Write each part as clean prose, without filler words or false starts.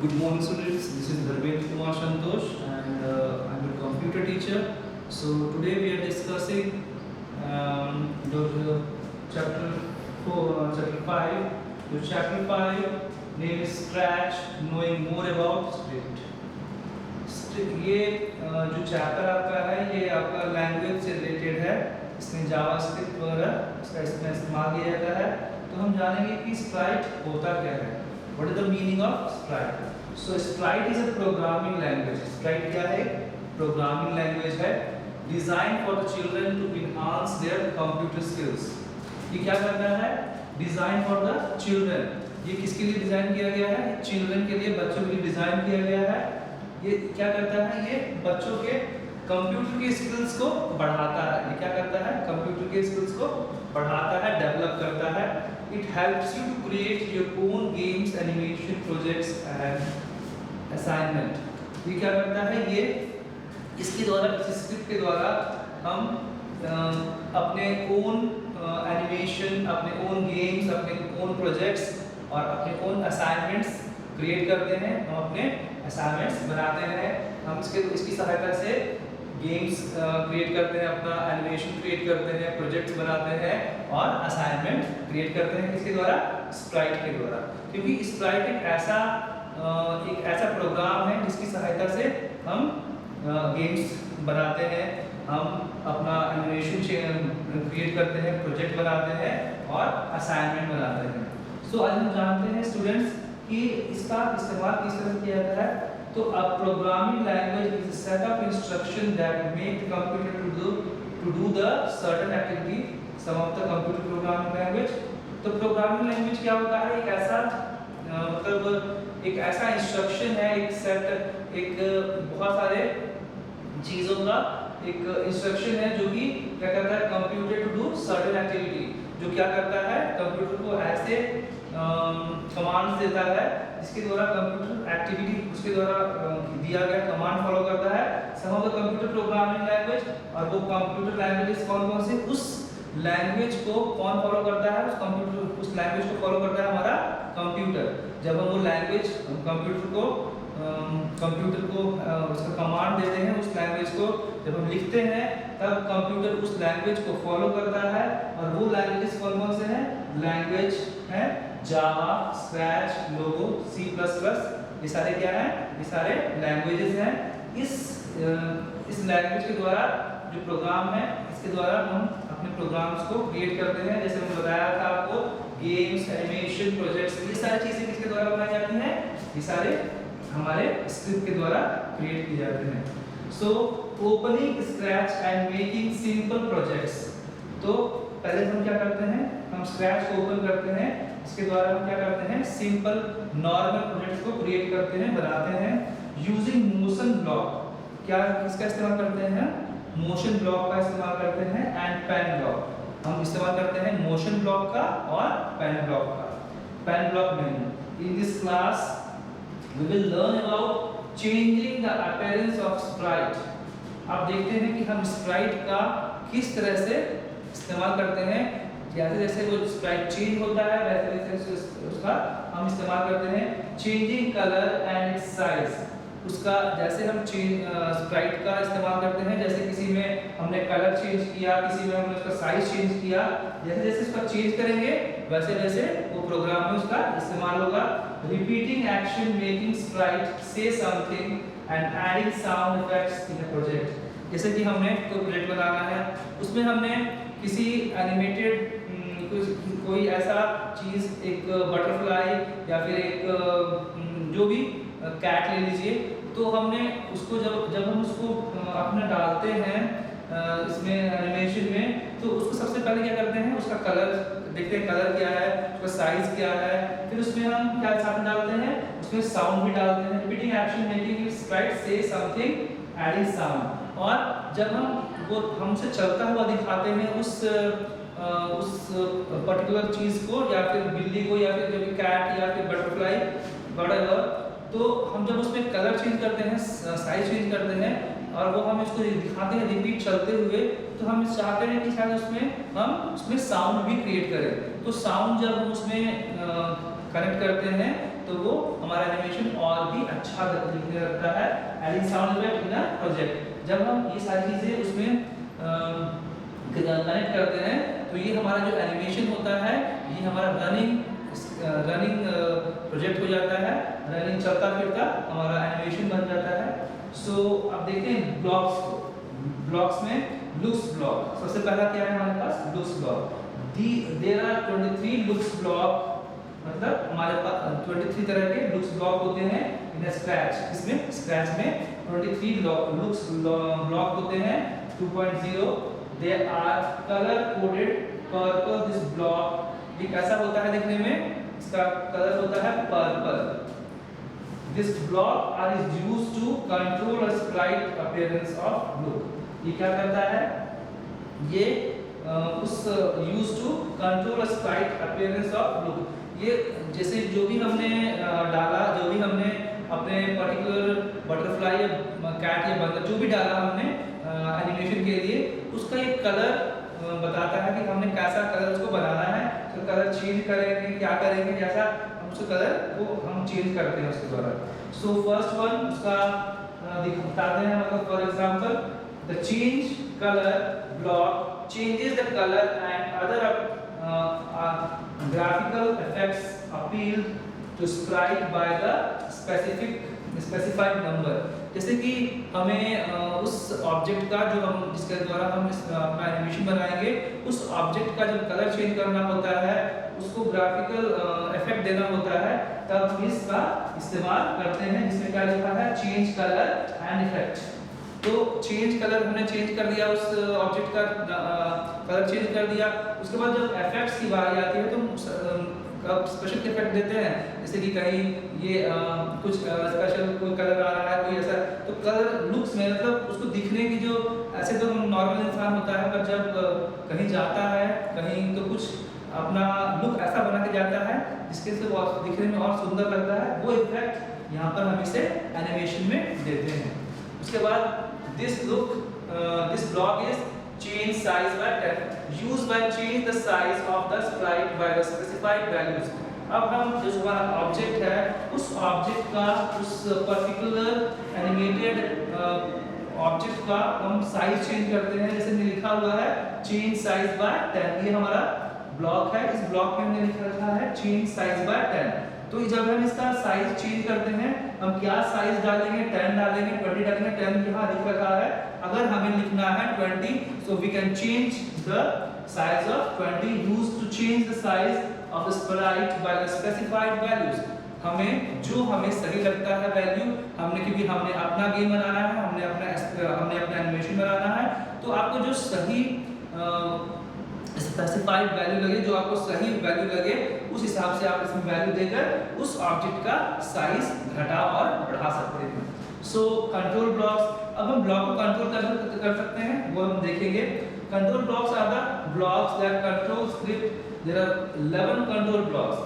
Good morning, students. This is Dharmendra Kumar Santosh, and I'm a computer teacher. So today we are discussing the chapter chapter 5. The chapter 5 name is Scratch, knowing more about script. ये जो chapter आपका है ये आपका language से related है। इसमें JavaScript वगैरह इसका इसमें इस्तेमाल किया जाता है। तो हम जानेंगे कि स्प्राइट होता क्या है। What is the meaning of sprite? So sprite is a programming language. Sprite क्या है? Programming language है, designed for the children to enhance their computer skills. ये क्या करता है? Designed for the children. ये किसके लिए डिजाइन किया गया है? चिल्ड्रन के लिए, बच्चों के लिए डिजाइन किया गया है। ये क्या करता है? ये बच्चों के कंप्यूटर के स्किल्स को बढ़ाता है। ये क्या करता है? कंप्यूटर के स्किल्स को बढ़ाता है, डेवलप करता है। It helps you to create your own games, animation projects and assignment. ये क्या करता है? ये इसके द्वारा, इस स्क्रिप्ट के द्वारा हम अपने ओन एनिमेशन, अपने ओन गेम्स, अपने ओन प्रोजेक्ट्स और अपने ओन असाइनमेंट्स क्रिएट करते हैं। हम अपने असाइनमेंट्स बनाते हैं। हम इसकी सहायता से गेम्स क्रिएट करते हैं, अपना एनिमेशन क्रिएट करते हैं, प्रोजेक्ट्स बनाते हैं और असाइनमेंट क्रिएट करते हैं। किसके द्वारा? स्प्राइट के द्वारा। क्योंकि स्प्राइट एक ऐसा प्रोग्राम है जिसकी सहायता से हम गेम्स बनाते हैं, हम अपना एनिमेशन क्रिएट करते हैं, प्रोजेक्ट बनाते हैं और असाइनमेंट बनाते हैं। सो आज हम जानते हैं स्टूडेंट्स कि इसका इस्तेमाल किस तरह किया जाता है। तो a programming language is a set of instructions that make the computer to do the certain activity. Some of the computer programming language. तो programming language क्या होता है? एक ऐसा मतलब एक ऐसा इंस्ट्रक्शन है, एक सेट, एक बहुत सारे चीज़ों का एक इंस्ट्रक्शन है जो कि क्या करता है? Computer to do certain activity. जो क्या करता है? कंप्यूटर को ऐसे कमांड्स देता है जिसके द्वारा कंप्यूटर एक्टिविटी उसके द्वारा दिया गया कमांड फॉलो करता है। Some of the computer programming language, और वो कंप्यूटर लैंग्वेजेस कौन-कौन से? उस लैंग्वेज को कौन फॉलो करता है? उस लैंग्वेज को फॉलो करता है हमारा कंप्यूटर। जब हम वो लैंग्वेज कंप्यूटर को उसका कमांड देते हैं, उस लैंग्वेज को जब हम लिखते हैं तब कंप्यूटर उस लैंग्वेज को फॉलो करता है। और वो लैंग्वेजेस कौन-कौन से हैं? लैंग्वेज है जावा, स्क्रैच, लोगो, C++। ये सारे क्या हैं? ये सारे लैंग्वेजेस हैं। इस लैंग्वेज के द्वारा जो प्रोग्राम है, इसके द्वारा हम अपने प्रोग्राम्स को क्रिएट करते हैं। जैसे मैंने बताया था आपको, गेम्स, एनिमेशन, प्रोजेक्ट्स, ये सारी चीजें किसके द्वारा बनाई जाती हैं? ये सारे हमारे स्क्रिप्ट के द्वारा क्रिएट किए जाते हैं। So opening scratch and making simple projects. तो पहले हम क्या करते हैं? हम स्क्रैच को ओपन करते हैं। इसके द्वारा हम क्या करते हैं? सिंपल नॉर्मल प्रोजेक्ट्स को क्रिएट करते हैं, बनाते हैं। यूजिंग मोशन ब्लॉक, क्या किसका इस्तेमाल करते हैं? मोशन ब्लॉक का इस्तेमाल करते हैं। एंड पेन ब्लॉक, हम इस्तेमाल करते हैं मोशन ब्लॉक का और पेन ब्लॉक का। पेन ब्लॉक नहीं। In this class we will learn about changing the appearance of sprite. आप देखते हैं कि हम स्प्राइट का किस तरह से इस्तेमाल करते हैं। जैसे जैसे वो स्प्राइट चेंज होता है वैसे वैसे उसका हम इस्तेमाल करते हैं। Changing colour and it's size, उसका जैसे हम स्प्राइट का इस्तेमाल करते हैं, जैसे किसी में हमने कलर चेंज किया, किसी में हमने उसका साइज चेंज किया, जैसे जैसे उसका चेंज करेंगे वैसे वैसे वो प्रोग्राम में उसका इस्तेमाल होगा। रिपीटिंग एक्शन मेकिंग स्प्राइट से something and adding sound effects in a project. जैसे कि हमने कोई प्रोजेक्ट बनाना है, उसमें हमने किसी एनिमेटेड कोई ऐसा चीज़, एक बटरफ्लाई या फिर एक जो भी कैट ले लीजिए, तो हमने उसको जब हम उसको अपना डालते हैं इसमें एनिमेशन में, तो उसको सबसे पहले क्या करते हैं? उसका कलर देखते हैं, कलर क्या है, उसका साइज क्या है, फिर उसमें हम क्या साथ में डालते हैं? उसमें साउंड भी डालते हैं। रिपीटिंग एक्शन मेकिंग स्प्राइट से समथिंग एडिंग साउंड। और जब हम वो हमसे चलता हुआ दिखाते हैं उस पर्टिकुलर चीज़ को, या फिर बिल्ली को, या फिर जो भी कैट या फिर बटरफ्लाई व्हाटएवर, तो हम जब उसमें कलर चेंज करते हैं, साइज चेंज करते हैं और वो हम इसको दिखाते हैं रिपीट चलते हुए, तो हम चाहते हैं कि शायद हम उसमें साउंड भी क्रिएट करें। तो साउंड जब हम उसमें कनेक्ट करते हैं तो वो हमारा एनिमेशन और भी अच्छा दिखने लगता है। Adding sound effect in a project, जब हम ये सारी चीज़ें उसमें कनेक्ट करते हैं तो ये हमारा जो एनिमेशन होता है ये हमारा रनिंग प्रोजेक्ट हो जाता है, रनिंग चलता फिरता हमारा एनिमेशन बन जाता है। सो अब देखते हैं ब्लॉक्स को। ब्लॉक्स में लुक्स ब्लॉक, सबसे पहला क्या है हमारे पास? Looks block. There are 23 looks block, मतलब हमारे पास 23 तरह के लुक्स ब्लॉक होते हैं इन स्क्रैच। इसमें स्क्रैच में 23 लुक्स ब्लॉक होते हैं 2.0। They are colour coded purple. This block ये कैसा होता है देखने में? इसका कलर होता है purple. This block are is used to control a sprite appearance of look. ये क्या करता है? ये उस use to control a sprite appearance of look. ये जैसे जो भी हमने डाला, जो भी हमने अपने पर्टिकुलर बटरफ्लाई या कैट या बंदर जो भी डाला हमने एनिमेशन के लिए, उसका एक कलर बताता है कि हमने कैसा कलर उसको बनाना है। तो कलर चेंज करेंगे, क्या करेंगे, जैसा हम उसका कलर वो हम चेंज करते हैं उसके द्वारा। सो फर्स्ट वन उसका बताते हैं, मतलब for example the change colour block changes the color and other graphical effects appeal to sprite by the specified number। जैसे कि हमें उस ऑब्जेक्ट का जो हम जिसके द्वारा हम अपना एनिमेशन बनाएंगे, उस ऑब्जेक्ट का जब कलर चेंज करना होता है, उसको ग्राफिकल इफेक्ट देना होता है, तब हम इसका इस्तेमाल करते हैं, जिसमें क्या लिखा है? Change colour and effect. तो चेंज कलर हमने चेंज कर दिया, उस ऑब्जेक्ट का कलर चेंज कर दिया। उसके बाद जब इफेक्ट्स की बारी आती है तो स्पेशल इफेक्ट देते हैं, जैसे कि कहीं ये कुछ स्पेशल कोई कलर आ रहा है, कोई ऐसा, तो कलर लुक्स में मतलब उसको दिखने की जो, ऐसे तो हम नॉर्मल इंसान होता है, पर जब कहीं जाता है कहीं तो कुछ अपना लुक ऐसा बना के जाता है जिसके से वो दिखने में और सुंदर लगता है, वो इफेक्ट यहाँ पर हम इसे एनिमेशन में देते हैं। उसके बाद this block is change size by 10, used by change the size of the sprite by the specified values। अब हम जो हमारा ऑब्जेक्ट है, उस ऑब्जेक्ट का, उस पर्टिकुलर एनिमेटेड ऑब्जेक्ट का हम साइज चेंज करते हैं। जैसे में लिखा हुआ है चेंज साइज बाय 10, ये हमारा ब्लॉक है। इस ब्लॉक में हमने लिखा रखा है चेंज साइज बाय 10। तो जब हम इसका साइज चेंज करते हैं, हम क्या साइज डालेंगे? 10 डालेंगे, 20 डालेंगे। 10 यहाँ लिख रखा है, अगर हमें लिखना है 20, so we can change the size of 20 used to change the size of the sprite by the specified values। हमें जो हमें सही लगता है वैल्यू, हमने क्योंकि हमने अपना गेम बनाना है, हमने अपना एनिमेशन बनाना है, तो आपको जो सही स्पेसिफाइड वैल्यू लगे, जो आपको सही वैल्यू लगे, उस हिसाब से आप इसमें वैल्यू देकर उस ऑब्जेक्ट का साइज घटा और बढ़ा सकते हैं। सो कंट्रोल ब्लॉक्स, अब हम ब्लॉक को कंट्रोल कर सकते हैं, वो हम देखेंगे। Control blocks are the blocks that control script. There are 11 control blocks.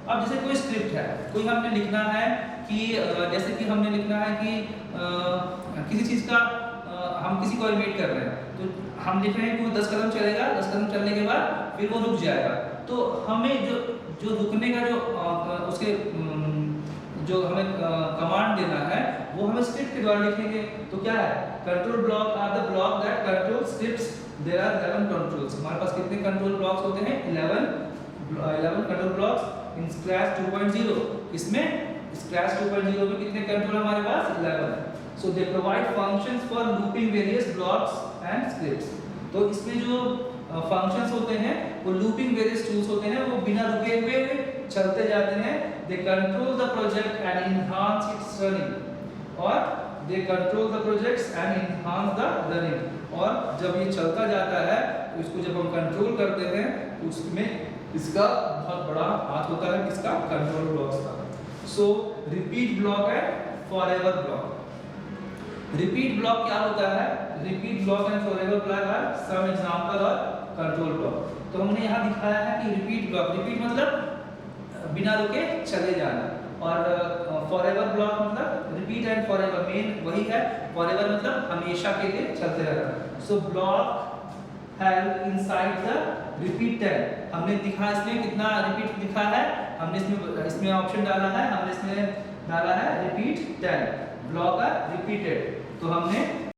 अब जैसे कोई स्क्रिप्ट है, कोई हमने लिखना है कि जैसे कि हमने लिखना है कि किसी चीज़ का हम किसी को एनिमेट कर रहे हैं, तो हम लिख रहे हैं कि वो 10 कदम चलेगा, 10 कदम चलने के बाद फिर वो रुक जाएगा। तो हमें जो रुकने का जो उसके जो हमें कमांड देना है, वो हमें स्क्रिप्ट के द्वारा लिखेंगे। तो क्या है? Control block are the block that control scripts. There are 11 controls. हमारे पास कितने कंट्रोल ब्लॉक्स होते हैं? 11 कंट्रोल ब्लॉक्स इन स्क्रैच 2.0। इसमें स्क्रैच 2.0 में कितने कंट्रोल हमारे पास? 11। So they provide functions for looping various blocks and scripts। तो इसमें जो functions होते हैं, वो looping various tools होते हैं, वो बिना रुके हुए चलते जाते हैं। They control the project and enhance its running। और they control the projects and enhance the running। और जब ये चलता जाता है, तो इसको जब हम कंट्रोल करते हैं, तो उसमें इसका बहुत बड़ा हाथ होता है, इसका कंट्रोल ब्लॉक्स का। So repeat block है forever block। रिपीट ब्लॉक क्या होता है? Repeat block and forever block are some example और कंट्रोल ब्लॉक। तो हमने यहाँ दिखाया है कि रिपीट ब्लॉक, रिपीट मतलब बिना रुके चले जाना, और फॉरएवर ब्लॉक मतलब रिपीट एंड फॉरएवर, मेन वही है। फॉरएवर मतलब हमेशा के लिए चलते रहना। So block help inside the repeat 10। हमने दिखा इसमें कितना रिपीट दिखा है? हमने इसमें ऑप्शन डाला है, हमने इसमें डाला है रिपीट 10, ब्लॉगर रिपीटेड, तो हमने